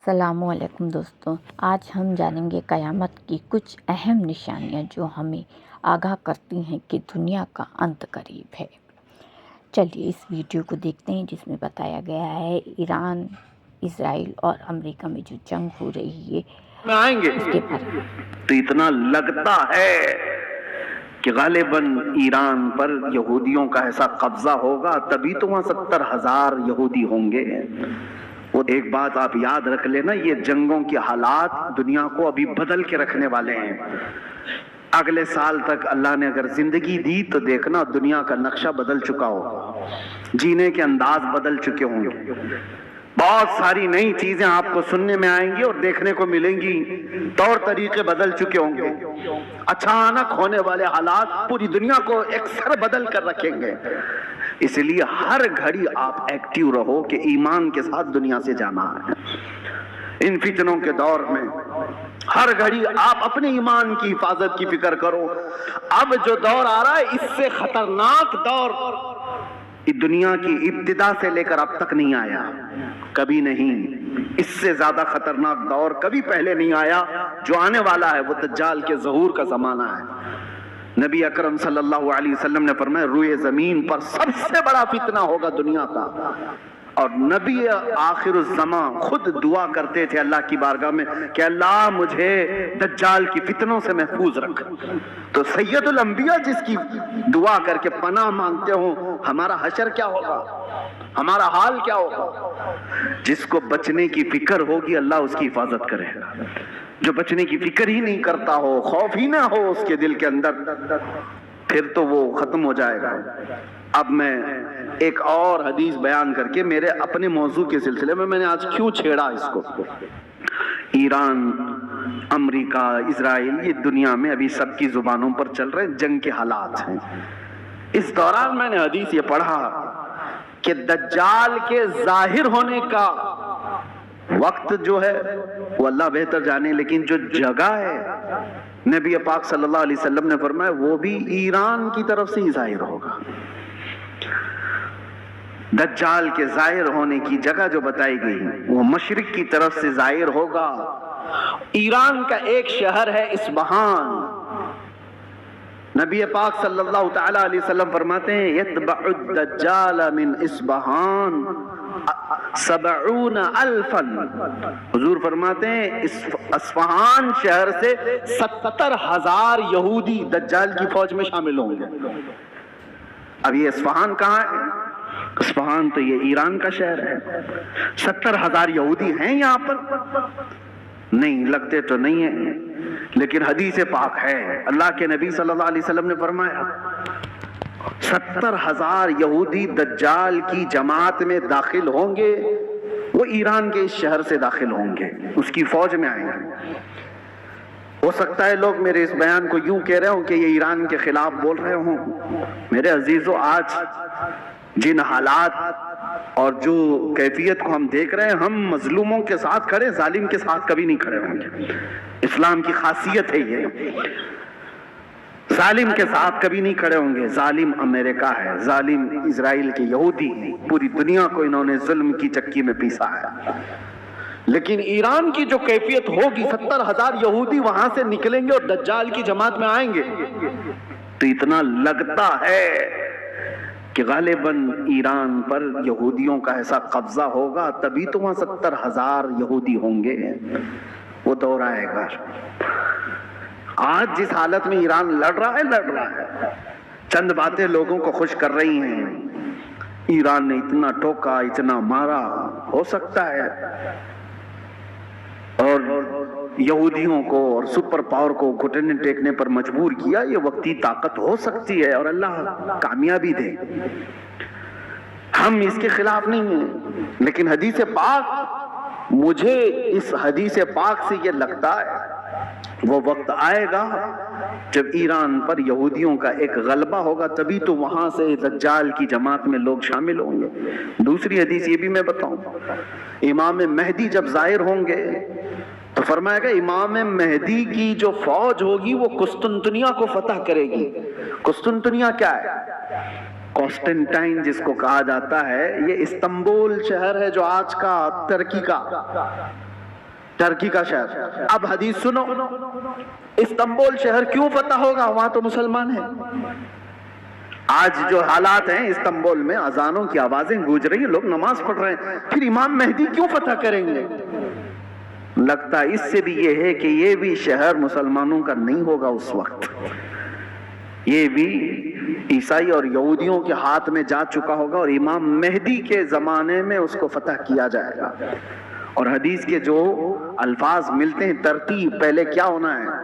السلام علیکم دوستوں، آج ہم جانیں گے قیامت کی کچھ اہم نشانیاں جو ہمیں آگاہ کرتی ہیں کہ دنیا کا انت قریب ہے۔ چلیے اس ویڈیو کو دیکھتے ہیں جس میں بتایا گیا ہے ایران، اسرائیل اور امریکہ میں جو جنگ ہو رہی ہے میں آئیں گے اس کے بارے میں۔ تو اتنا لگتا ہے کہ غالباً ایران پر یہودیوں کا ایسا قبضہ ہوگا، تبھی تو وہاں 70,000 یہودی ہوں گے۔ وہ ایک بات آپ یاد رکھ لینا، یہ جنگوں کے حالات دنیا کو ابھی بدل کے رکھنے والے ہیں۔ اگلے سال تک اللہ نے اگر زندگی دی تو دیکھنا دنیا کا نقشہ بدل چکا ہوگا، جینے کے انداز بدل چکے ہوں گے، بہت ساری نئی چیزیں آپ کو سننے میں آئیں گی اور دیکھنے کو ملیں گی، طور طریقے بدل چکے ہوں گے۔ اچانک ہونے والے حالات پوری دنیا کو اکثر بدل کر رکھیں گے۔ اس لیے ہر گھڑی آپ ایکٹیو رہو کہ ایمان کے ساتھ دنیا سے جانا ہے۔ ان فتنوں کے دور میں ہر گھڑی آپ اپنے ایمان کی حفاظت کی فکر کرو۔ اب جو دور آ رہا ہے اس سے خطرناک دور دنیا کی ابتدا سے لے کر اب تک نہیں آیا، کبھی نہیں۔ اس سے زیادہ خطرناک دور کبھی پہلے نہیں آیا۔ جو آنے والا ہے وہ دجال کے ظہور کا زمانہ ہے۔ نبی اکرم صلی اللہ علیہ وسلم نے فرمایا روئے زمین پر سب سے بڑا فتنہ ہوگا دنیا کا، اور نبی آخر الزمان خود دعا کرتے تھے اللہ کی بارگاہ میں کہ اللہ مجھے دجال کی فتنوں سے محفوظ رکھ۔ تو سید الانبیاء جس کی دعا کر کے پناہ مانگتے ہوں، ہمارا حشر کیا ہوگا، ہمارا حال کیا ہوگا؟ جس کو بچنے کی فکر ہوگی اللہ اس کی حفاظت کرے گا۔ جو بچنے کی فکر ہی نہیں کرتا ہو، خوف ہی نہ ہو اس کے دل کے اندر، پھر تو وہ ختم ہو جائے گا۔ اب میں ایک اور حدیث بیان کر کے میرے اپنے موضوع کے سلسلے میں نے آج کیوں چھیڑا اس کو، ایران، امریکہ، اسرائیل، یہ دنیا میں ابھی سب کی زبانوں پر چل رہے جنگ کے حالات ہیں۔ اس دوران میں نے حدیث یہ پڑھا کہ دجال کے ظاہر ہونے کا وقت جو ہے وہ اللہ بہتر جانے، لیکن جو جگہ ہے نبی پاک صلی اللہ علیہ وسلم نے فرمایا وہ بھی ایران کی طرف سے ہی ظاہر ہوگا۔ دجال کے ظاہر ہونے کی جگہ جو بتائی گئی وہ مشرق کی طرف سے ظاہر ہوگا۔ ایران کا ایک شہر ہے اصفہان۔ نبی پاک صلی اللہ تعالی علیہ وسلم فرماتے ہیں یتبع الدجال من اصفہان 70,000۔ حضور فرماتے ہیں اصفہان شہر سے 70,000 یہودی دجال کی فوج میں شامل ہوں گے۔ اب یہ اصفہان کہاں ہے؟ اصفہان تو یہ ایران کا شہر ہے۔ 70,000 یہودی ہیں یہاں پر؟ نہیں، لگتے تو نہیں ہیں، لیکن حدیث پاک ہے۔ اللہ کے نبی صلی اللہ علیہ وسلم نے فرمایا 70,000 یہودی دجال کی جماعت میں داخل ہوں گے، وہ ایران کے اس شہر سے داخل ہوں گے، اس کی فوج میں آئیں گے۔ ہو سکتا ہے لوگ میرے اس بیان کو یوں کہہ رہے ہوں کہ یہ ایران کے خلاف بول رہے ہوں۔ میرے عزیزو، آج جن حالات اور جو کیفیت کو ہم دیکھ رہے ہیں، ہم مظلوموں کے ساتھ کھڑے، ظالم کے ساتھ کبھی نہیں کھڑے ہوں گے۔ اسلام کی خاصیت ہے یہ، ظالم کے ساتھ کبھی نہیں کھڑے ہوں گے۔ ظالم امریکہ ہے، ظالم اسرائیل کے یہودی ہیں، پوری دنیا کو انہوں نے ظلم کی چکی میں پیسا ہے۔ لیکن ایران کی جو کیفیت ہوگی، 70,000 یہودی وہاں سے نکلیں گے اور دجال کی جماعت میں آئیں گے، تو اتنا لگتا ہے کہ غالباً ایران پر یہودیوں کا ایسا قبضہ ہوگا، تبھی تو وہاں 70,000 یہودی ہوں گے۔ وہ دور آئے گا۔ آج جس حالت میں ایران لڑ رہا ہے، چند باتیں لوگوں کو خوش کر رہی ہیں۔ ایران نے اتنا ٹوکا، اتنا مارا، ہو سکتا ہے، اور یہودیوں کو اور سپر پاور کو گھٹنے ٹیکنے پر مجبور کیا، یہ وقتی طاقت ہو سکتی ہے اور اللہ کامیابی دے۔ ہم اس کے خلاف نہیں ہیں، لیکن حدیث پاک، مجھے اس حدیث پاک سے یہ لگتا ہے وہ وقت آئے گا جب ایران پر یہودیوں کا ایک غلبہ ہوگا، تبھی تو وہاں سے دجال کی جماعت میں لوگ شامل ہوں گے۔ دوسری حدیث یہ بھی میں بتاؤں، امام مہدی جب ظاہر ہوں گے تو فرمایا گا امام مہدی کی جو فوج ہوگی وہ قسطنطنیہ کو فتح کرے گی۔ قسطنطنیہ کیا ہے؟ کانسٹنٹائن جس کو کہا جاتا ہے، یہ استنبول شہر ہے جو آج کا ترکی کا، टर्की का शहर। अब हदीस सुनो, इस्तांबुल शहर क्यों फतह होगा? वहां तो मुसलमान हैं। आज जो हालात हैं इस्तांबुल में, अजानों की आवाजें गूंज रही हैं, लोग नमाज पढ़ रहे हैं, फिर इमाम मेहदी क्यों फतह करेंगे? लगता इससे भी ये है कि ये भी शहर मुसलमानों का नहीं होगा उस वक्त, ये भी ईसाई और यहूदियों के हाथ में जा चुका होगा और इमाम मेहदी के जमाने में उसको फतह किया जाएगा। और हदीस के जो अल्फाज मिलते हैं, तरतीब, पहले क्या होना है,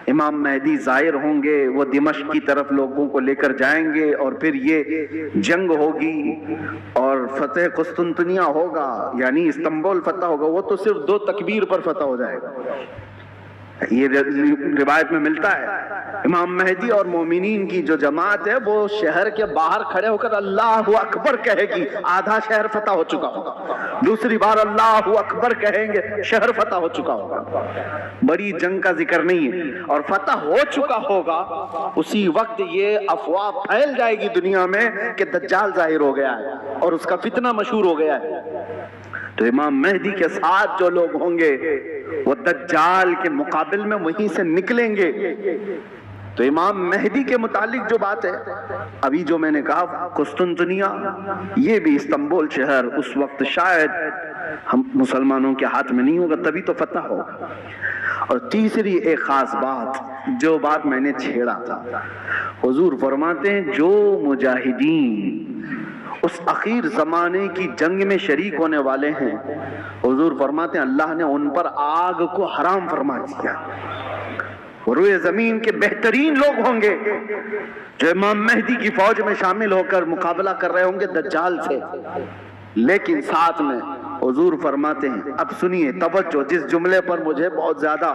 इमाम मेहदी जाहिर होंगे, वो दिमश्क की तरफ लोगों को लेकर जाएंगे और फिर ये जंग होगी और फतेह कुस्तुनतनिया होगा, यानी इस्तांबुल फतह होगा। वो तो सिर्फ 2 तकबीर पर फतह हो जाएगा, ये रिवायत में मिलता है। इमाम मेहदी और मोमिनीन की जो जमात है वो शहर के बाहर खड़े होकर अल्लाहु अकबर कहेगी, आधा शहर फतह हो चुका होगा। दूसरी बार अल्लाहु अकबर कहेंगे, शहर फतह हो चुका होगा। बड़ी जंग का जिक्र नहीं है। और फतह हो चुका होगा उसी वक्त ये अफवाह फैल जाएगी दुनिया में कि दज्जाल जाहिर हो गया है और उसका फितना मशहूर हो गया है। तो इमाम मेहदी के साथ जो लोग होंगे वो दज्जाल के मुकाबिल में वहीं से निकलेंगे। तो इमाम मेहदी के मुतालिक जो बात है, अभी जो मैंने कहा कुस्तुनतनिया, ये भी इस्तांबुल शहर उस वक्त शायद हम मुसलमानों के हाथ में नहीं होगा, तभी तो फतह होगा। और तीसरी एक खास बात, जो बात मैंने छेड़ा था, हुजूर फरमाते हैं जो मुजाहिदीन उस आखिर जमाने की जंग में शरीक होने वाले हैं, हुजूर फरमाते हैं अल्लाह ने उन पर आग को हराम फरमा दिया। रुए जमीन के बेहतरीन लोग होंगे जो इमाम मेहदी की फौज में शामिल होकर मुकाबला कर रहे होंगे दज्जाल से, लेकिन साथ में हुजूर फरमाते हैं, अब सुनिए तवज्जो, जिस जुमले पर मुझे बहुत ज्यादा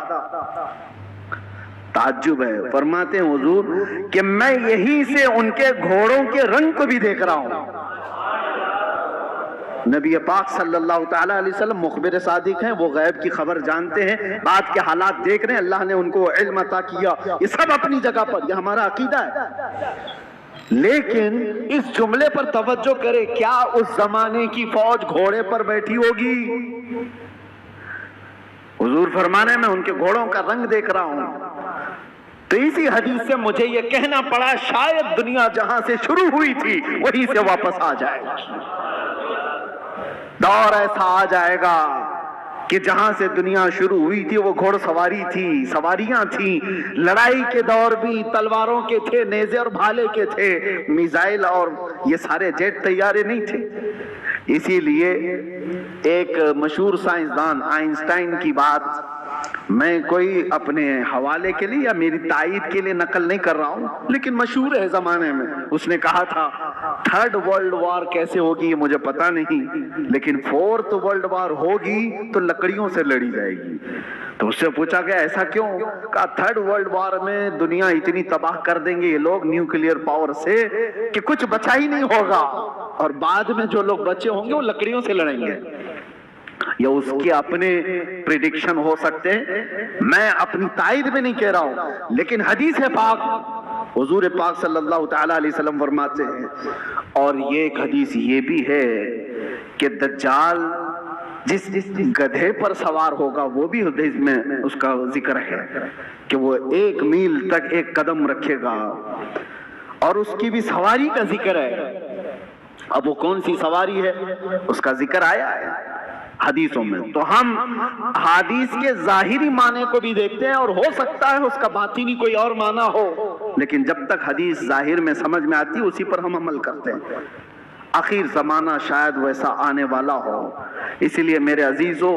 ताज्जुब है, फरमाते हैं हुजूर कि मैं यहीं से उनके घोड़ों के रंग को भी देख रहा हूं। नबी पाक सल्लल्लाहु तआला अलैहि वसल्लम मुखबिर सादिक हैं, वो गैब की खबर जानते हैं, बाद के हालात देख रहे हैं, अल्लाह ने उनको इल्म अता किया। ये सब अपनी जगह पर, ये हमारा अकीदा है। लेकिन इस जुमले पर तवज्जो करें, क्या उस जमाने की फौज घोड़े पर बैठी होगी? हुजूर फरमाने में उनके घोड़ों का रंग देख रहा हूं। तो इसी हदीस से मुझे ये कहना पड़ा, शायद दुनिया जहां से शुरू हुई थी वहीं से वापस आ जाएगी। दौर ऐसा आ जाएगा कि जहां से दुनिया शुरू हुई थी वो घोड़सवारी थी, सवारियां थी, लड़ाई के दौर भी तलवारों के थे, नेज़े और भाले के थे, मिसाइल और ये सारे जेट तैयारे नहीं थे। इसीलिए एक मशहूर साइंसदान आइंस्टाइन की बात मैं कोई अपने हवाले के लिए या मेरी तायीद के लिए नकल नहीं कर रहा हूं, लेकिन मशहूर है जमाने में। उसने कहा था 3rd वर्ल्ड वॉर कैसे होगी ये मुझे पता नहीं, लेकिन 4th वर्ल्ड वॉर होगी तो लकड़ियों से लड़ी जाएगी। तो उससे पूछा गया ऐसा क्यों? कहा 3rd वर्ल्ड वॉर में दुनिया इतनी तबाह कर देंगे ये लोग न्यूक्लियर पावर से कि कुछ बचा ही नहीं होगा, और बाद में जो लोग बचे होंगे वो लकड़ियों से लड़ेंगे। या उसके अपने प्रिडिक्शन हो सकते हैं, मैं अपनी तायद में नहीं कह रहा हूं, लेकिन हदीस है पाक, हुजूर पाक सल्लल्लाहु तआला अलैहि वसल्लम फरमाते हैं। और ये एक हदीस ये भी है कि दज्जाल जिस गधे पर सवार होगा वो भी हदीस में उसका जिक्र है कि वो 1 मील तक एक कदम रखेगा, और उसकी भी सवारी का जिक्र है। अब वो कौन सी सवारी है उसका जिक्र आया है हदीसों में। तो हम हदीस के जाहिरी माने को भी देखते हैं, और हो सकता है उसका बातिनी कोई और माना हो, लेकिन जब तक हदीस जाहिर में समझ में आती है उसी पर हम अमल करते हैं। आखिर जमाना शायद वैसा आने वाला हो। इसलिए मेरे अजीजों,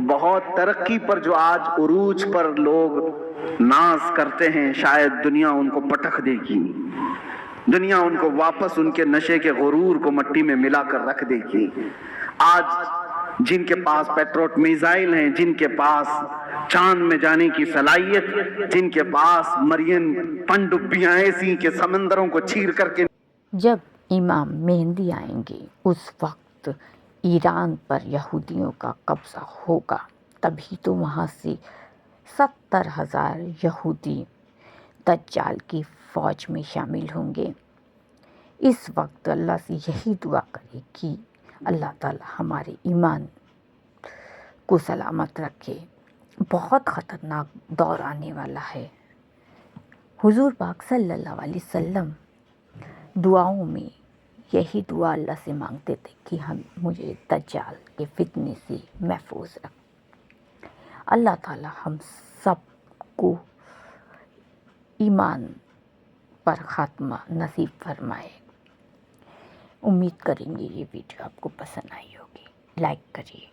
बहुत तरक्की पर जो आज उरूज पर लोग नाज करते हैं, शायद दुनिया उनको पटक देगी, दुनिया उनको वापस उनके नशे के गुरूर को मट्टी में मिलाकर रख देगी। आज जिनके पास पेट्रोट मिसाइल हैं, जिनके पास चांद में जाने की सलाहियत, जिनके पास मरियन पनडुब्बियां ऐसी के समंदरों को चीर करके, जब इमाम मेहदी आएंगे उस वक्त ईरान पर यहूदियों का कब्जा होगा, तभी तो वहाँ से 70,000 यहूदी दज्जाल की फ़ौज में शामिल होंगे। इस वक्त अल्लाह से यही दुआ करें कि अल्लाह ताला हमारे ईमान کو سلامت رکھے. بہت خطرناک دور آنے والا ہے. حضور پاک صلی اللہ علیہ وسلم دعاؤں میں یہی دعا اللہ سے مانگتے تھے کہ مجھے دجال کے فتنے سے محفوظ رکھ. اللہ تعالی ہم سب کو ایمان پر خاتمہ نصیب فرمائے. امید کریں گے یہ ویڈیو آپ کو پسند آئی ہوگی. لائک کریے.